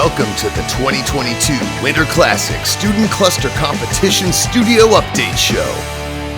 Welcome to the 2022 Winter Classic Student Cluster Competition Studio Update Show.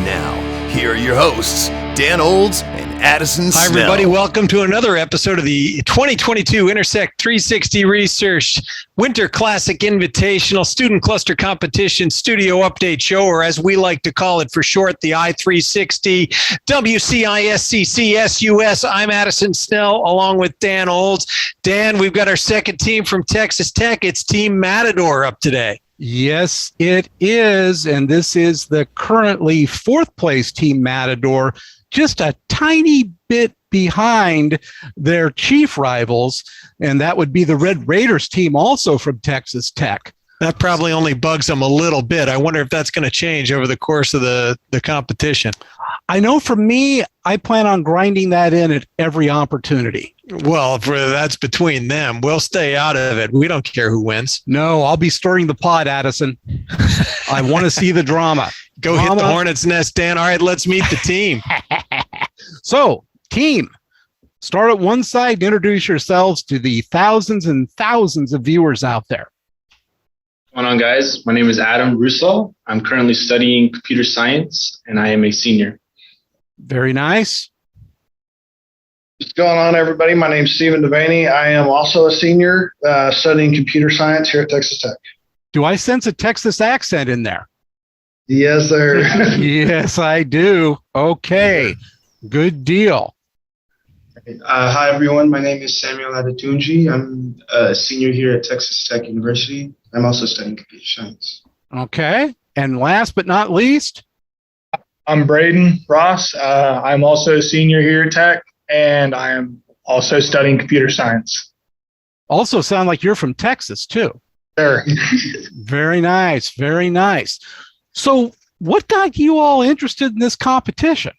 Now, here are your hosts, Dan Olds and Addison Snell. Hi, everybody. Welcome to another episode of the 2022 Intersect 360 Research Winter Classic Invitational Student Cluster Competition Studio Update Show, or as we like to call it for short, the I360 WCISCCSUS. I'm Addison Snell, along with Dan Olds. Dan, we've got our second team from Texas Tech. It's Team Matador up today. Yes, it is. And this is the currently fourth place Team Matador, just a tiny bit behind their chief rivals. And that would be the Red Raiders team, also from Texas Tech. That probably only bugs them a little bit. I wonder if that's going to change over the course of the competition. I know for me, I plan on grinding that in at every opportunity. Well, that's between them. We'll stay out of it. We don't care who wins. No, I'll be stirring the pot, Addison. I want to see the drama. Go hit the hornet's nest, Dan. All right, let's meet the team. So, team, start at one side and introduce yourselves to the thousands and thousands of viewers out there. What's going on, guys? My name is Adam Russo. I'm currently studying computer science, and I am a senior. Very nice. What's going on, everybody? My name is Stephen Devaney. I am also a senior studying computer science here at Texas Tech. Do I sense a Texas accent in there? Yes, sir. Yes, I do. Okay, good deal. Hi, everyone. My name is Samuel Adetunji. I'm a senior here at Texas Tech University. I'm also studying computer science. Okay, and last but not least, I'm Braden Ross. I'm also a senior here at Tech, and I am also studying computer science. Also sound like you're from Texas, too. Sure. Very nice, very nice. So what got you all interested in this competition?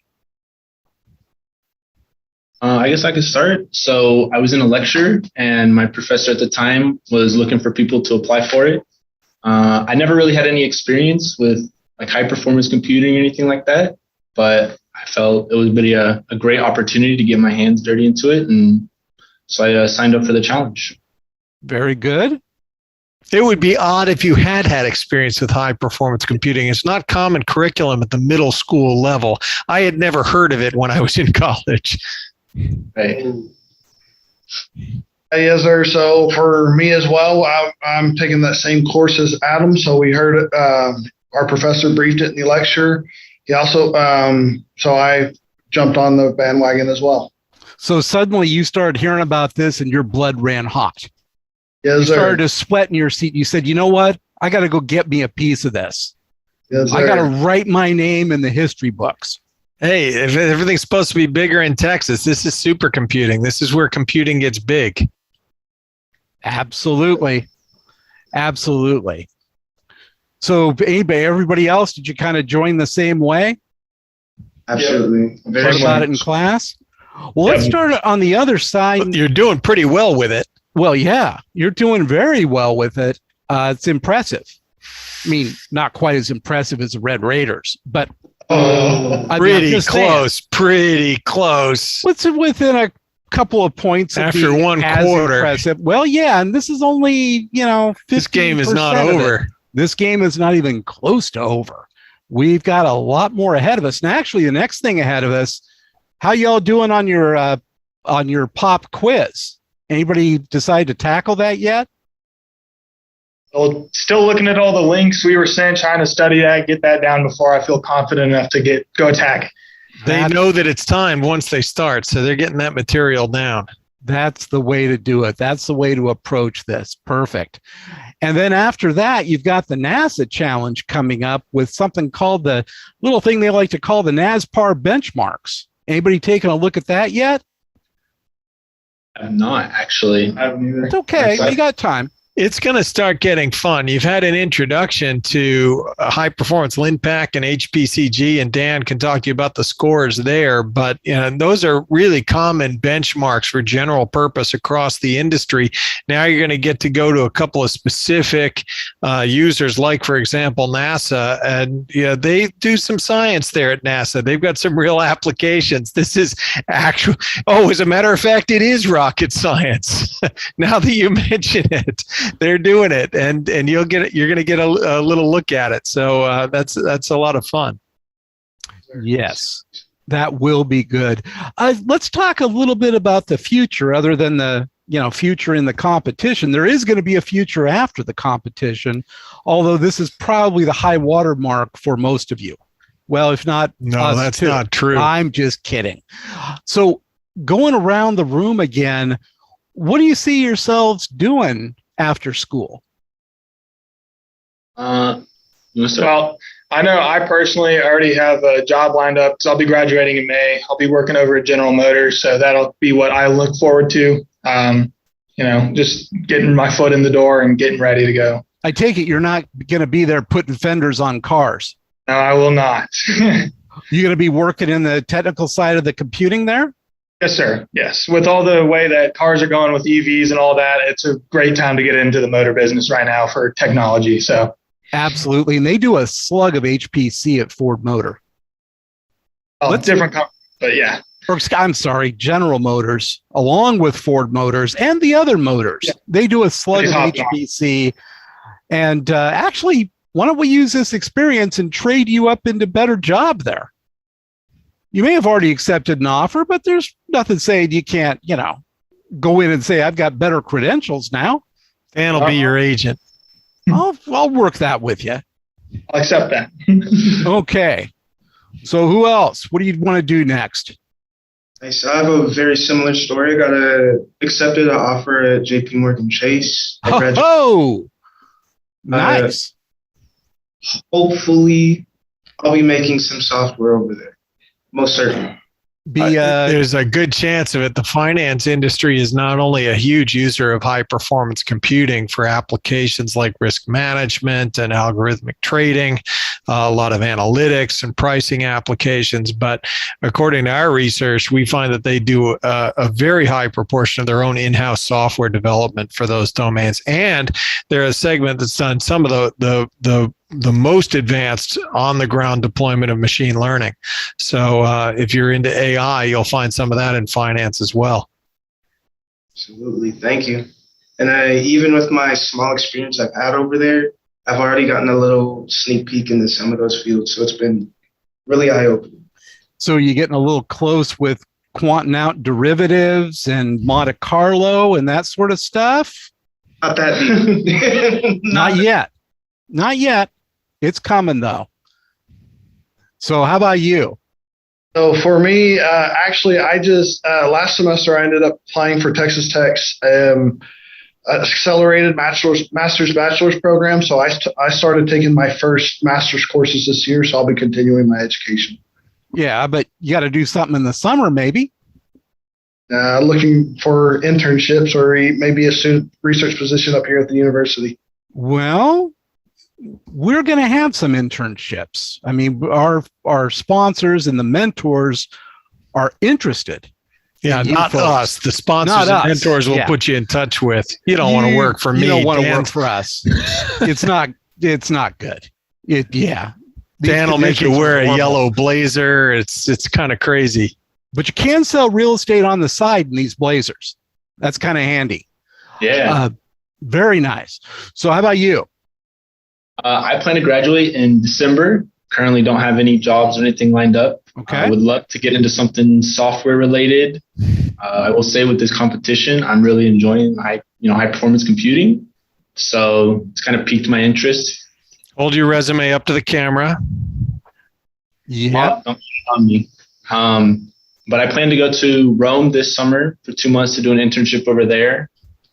I guess I could start. So I was in a lecture, and my professor at the time was looking for people to apply for it. I never really had any experience with like high performance computing or anything like that, but I felt it would be a great opportunity to get my hands dirty into it, and so I signed up for the challenge. Very good. It would be odd if you had experience with high performance computing. It's not common curriculum at the middle school level. I had never heard of it when I was in college. Right. Yes, sir. So for me as well, I'm taking that same course as Adam. So we heard it, our professor briefed it in the lecture. He also, so I jumped on the bandwagon as well. So suddenly you started hearing about this and your blood ran hot. Yes, you sir. started to sweat in your seat. You said, you know what? I got to go get me a piece of this. Yes, sir. I got to write my name in the history books. Hey, if everything's supposed to be bigger in Texas, this is supercomputing. This is where computing gets big. Absolutely. Absolutely. So everybody else, did you kind of join the same way? Absolutely. Learn about it in class? Well, let's start on the other side. You're doing pretty well with it. Well, yeah, you're doing very well with it. It's impressive. I mean, not quite as impressive as the Red Raiders, but pretty close. What's it within a couple of points after one quarter? Impressive. Well, yeah, and this is only, this game is not over. This game is not even close to over. We've got a lot more ahead of us. And actually, the next thing ahead of us, how y'all doing on your pop quiz? Anybody decide to tackle that yet? Well, still looking at all the links we were sent, trying to study that, get that down before I feel confident enough to go attack. They know that it's time once they start, so they're getting that material down. That's the way to do it. That's the way to approach this. Perfect. And then after that, you've got the NASA challenge coming up with something called the little thing they like to call the NASPAR benchmarks. Anybody taking a look at that yet? I'm not, actually. I haven't either. It's okay. You got time. It's going to start getting fun. You've had an introduction to high performance LinPack and HPCG, and Dan can talk to you about the scores there. But those are really common benchmarks for general purpose across the industry. Now you're going to get to go to a couple of specific users, like, for example, NASA. And they do some science there at NASA. They've got some real applications. This is actual. Oh, as a matter of fact, it is rocket science. Now that you mention it. they're doing it, and you're going to get a little look at it. So that's a lot of fun. Yes, that will be good. Let's talk a little bit about the future, other than the future in the competition. There is going to be a future after the competition, although this is probably the high water mark for most of you. Well, if not, no, that's too. Not true. I'm just kidding. So going around the room again, what do you see yourselves doing after school? Well, I know I personally already have a job lined up, so I'll be graduating in May. I'll be working over at General Motors, so that'll be what I look forward to. Just getting my foot in the door and getting ready to go. I take it you're not going to be there putting fenders on cars. No, I will not. You're going to be working in the technical side of the computing there? Yes, sir. Yes. With all the way that cars are going with EVs and all that, it's a great time to get into the motor business right now for technology. So absolutely. And they do a slug of HPC at Ford Motor. Oh, different company, but yeah. I'm sorry, General Motors, along with Ford Motors and the other motors. Yeah. They do a slug of HPC. And actually, why don't we use this experience and trade you up into a better job there? You may have already accepted an offer, but there's nothing saying you can't, go in and say, I've got better credentials now. Dan will be your agent. I'll work that with you. I'll accept that. Okay. So who else? What do you want to do next? Nice. I have a very similar story. I accepted an offer at JP Morgan Chase. Oh, nice. Hopefully, I'll be making some software over there. Most certainly. There's a good chance of it. The finance industry is not only a huge user of high performance computing for applications like risk management and algorithmic trading, a lot of analytics and pricing applications, but according to our research, we find that they do a very high proportion of their own in-house software development for those domains. And they're a segment that's done some of the most advanced on-the-ground deployment of machine learning. So if you're into AI, you'll find some of that in finance as well. Absolutely. Thank you. And even with my small experience I've had over there, I've already gotten a little sneak peek into some of those fields. So it's been really eye-opening. So you're getting a little close with quantum out derivatives and Monte Carlo and that sort of stuff? Not that deep. Not yet. Not yet. It's coming, though. So how about you? So for me, actually, I just last semester I ended up applying for Texas Tech's accelerated master's bachelor's program. So I started taking my first master's courses this year. So I'll be continuing my education. Yeah, but you got to do something in the summer, maybe. Looking for internships or maybe a student research position up here at the university. Well, we're going to have some internships. I mean, our sponsors and the mentors are interested. Yeah, not us. The sponsors and mentors will put you in touch with. You don't want to work for me. You don't want to work for us. It's not good. Dan will make you wear a yellow blazer. It's kind of crazy. But you can sell real estate on the side in these blazers. That's kind of handy. Yeah. Very nice. So how about you? I plan to graduate in December. Currently don't have any jobs or anything lined up. Okay. I would love to get into something software related. I will say with this competition, I'm really enjoying high performance computing. So it's kind of piqued my interest. Hold your resume up to the camera. Yeah. Don't on me. But I plan to go to Rome this summer for 2 months to do an internship over there.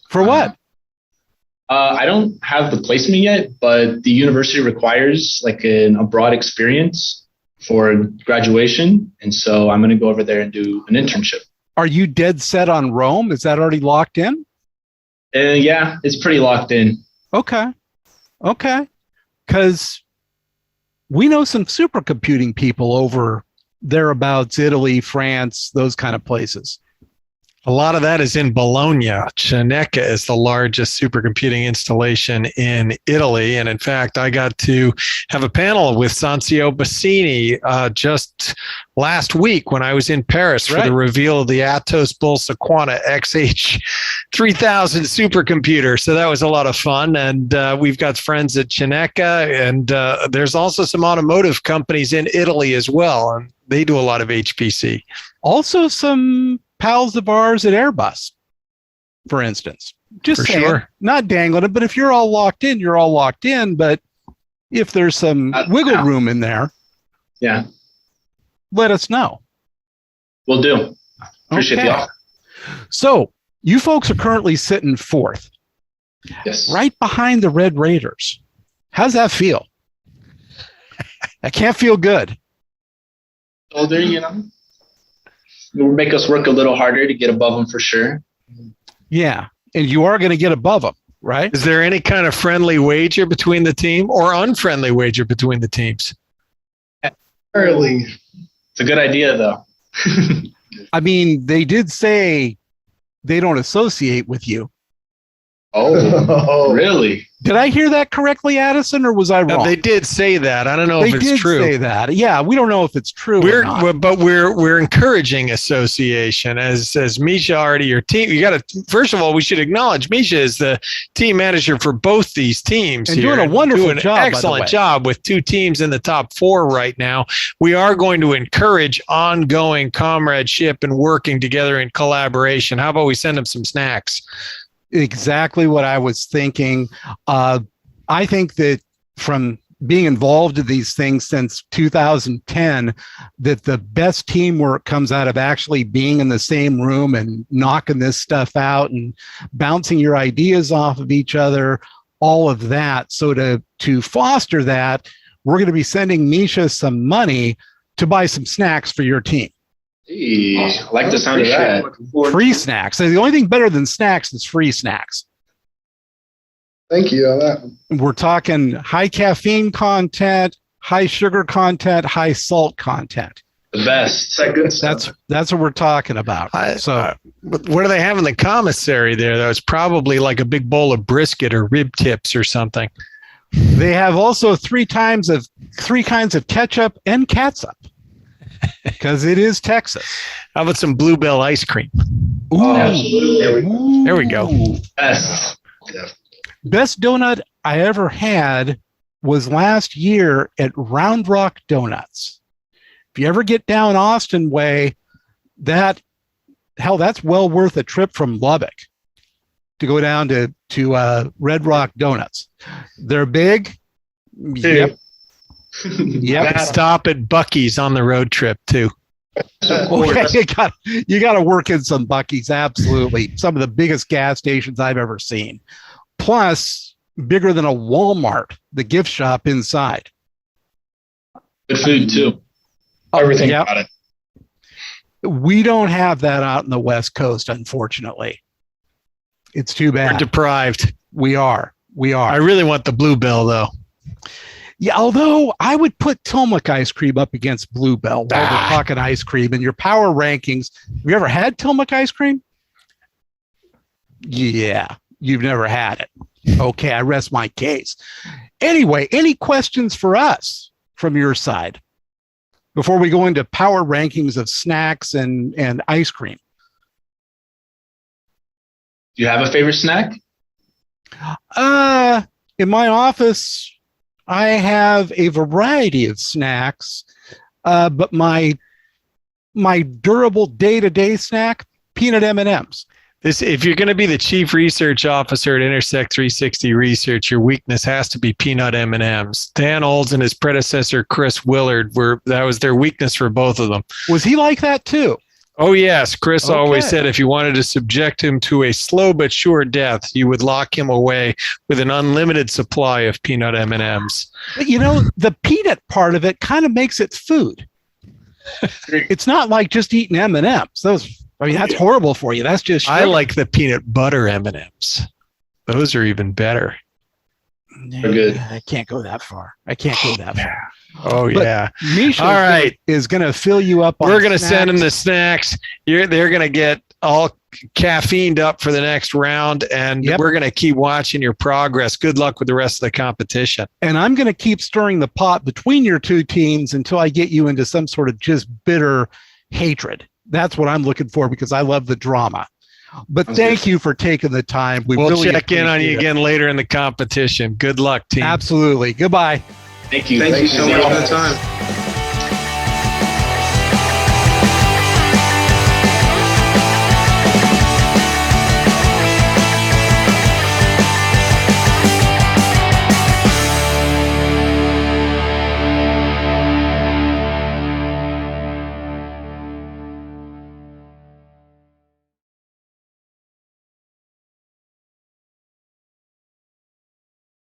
For what? I don't have the placement yet, but the university requires like a broad experience for graduation. And so I'm going to go over there and do an internship. Are you dead set on Rome? Is that already locked in? Yeah, it's pretty locked in. Okay. Because we know some supercomputing people over thereabouts, Italy, France, those kind of places. A lot of that is in Bologna. Cineca is the largest supercomputing installation in Italy. And in fact, I got to have a panel with Sancio Bassini just last week when I was in Paris for the reveal of the Atos Bolsa Quanta XH 3000 supercomputer. So that was a lot of fun. And we've got friends at Cineca, and there's also some automotive companies in Italy as well. And they do a lot of HPC. Also some pals of ours at Airbus, for instance. Just saying, sure. Not dangling it, but if you're all locked in, you're all locked in. But if there's some wiggle room in there, let us know. Will do. Appreciate the offer. So you folks are currently sitting fourth. Yes. Right behind the Red Raiders. How's that feel? That can't feel good. Older, you know. It will make us work a little harder to get above them for sure. Yeah, and you are going to get above them, right? Is there any kind of friendly wager between the team or unfriendly wager between the teams? Early. It's a good idea, though. I mean, they did say they don't associate with you. Oh, really? Did I hear that correctly, Addison, or was I wrong? They did say that. I don't know if it's true. They did say that. Yeah, we don't know if it's true or not. But we're encouraging association. As Misha already, your team, you got to, first of all, we should acknowledge Misha is the team manager for both these teams. And doing a wonderful job, excellent job with two teams in the top four right now. We are going to encourage ongoing comradeship and working together in collaboration. How about we send them some snacks? Exactly what I was thinking. I think that from being involved in these things since 2010, that the best teamwork comes out of actually being in the same room and knocking this stuff out and bouncing your ideas off of each other, all of that. So to foster that, we're going to be sending Misha some money to buy some snacks for your team. I like the sound of that. Free snacks. So the only thing better than snacks is free snacks. Thank you on that. We're talking high caffeine content, high sugar content, high salt content. The best. That's what we're talking about. What do they have in the commissary there? That was probably like a big bowl of brisket or rib tips or something. They have also three kinds of ketchup and catsup. Because it is Texas. How about some Bluebell ice cream? Ooh. There we go. Best donut I ever had was last year at Round Rock Donuts. If you ever get down Austin way, that's well worth a trip from Lubbock to go down to Red Rock Donuts. They're big. Yep. Yep. Stop at Buc-ee's on the road trip too. Okay, you got to work in some Buc-ee's. Absolutely, some of the biggest gas stations I've ever seen. Plus, bigger than a Walmart, the gift shop inside. Good food too. Everything about it. We don't have that out in the West Coast, unfortunately. It's too bad. We're deprived. We are. I really want the Bluebell though. Yeah, although I would put Tillamook ice cream up against Bluebell while we're talking ice cream in your power rankings. Have you ever had Tillamook ice cream? Yeah, you've never had it. Okay, I rest my case. Anyway, any questions for us from your side before we go into power rankings of snacks and ice cream? Do you have a favorite snack? In my office, I have a variety of snacks, but my durable day-to-day snack, peanut M&Ms. If you're going to be the chief research officer at Intersect 360 Research, your weakness has to be peanut M&Ms. Dan Olds and his predecessor, Chris Willard, that was their weakness for both of them. Was he like that too? Oh, yes. Chris always said if you wanted to subject him to a slow but sure death, you would lock him away with an unlimited supply of peanut M&Ms. But, the peanut part of it kind of makes it food. It's not like just eating M&Ms. That's horrible for you. That's just sugar. I like the peanut butter M&Ms. Those are even better. They're good. I can't go that far. Oh, but yeah. Misha all right. is going to fill you up on We're going to send them the snacks. They're going to get all caffeined up for the next round, and we're going to keep watching your progress. Good luck with the rest of the competition. And I'm going to keep stirring the pot between your two teams until I get you into some sort of just bitter hatred. That's what I'm looking for, because I love the drama. But thank you for taking the time. We'll really check in on you again later in the competition. Good luck, team. Absolutely. Goodbye. Thank you. Thank you so much for the time.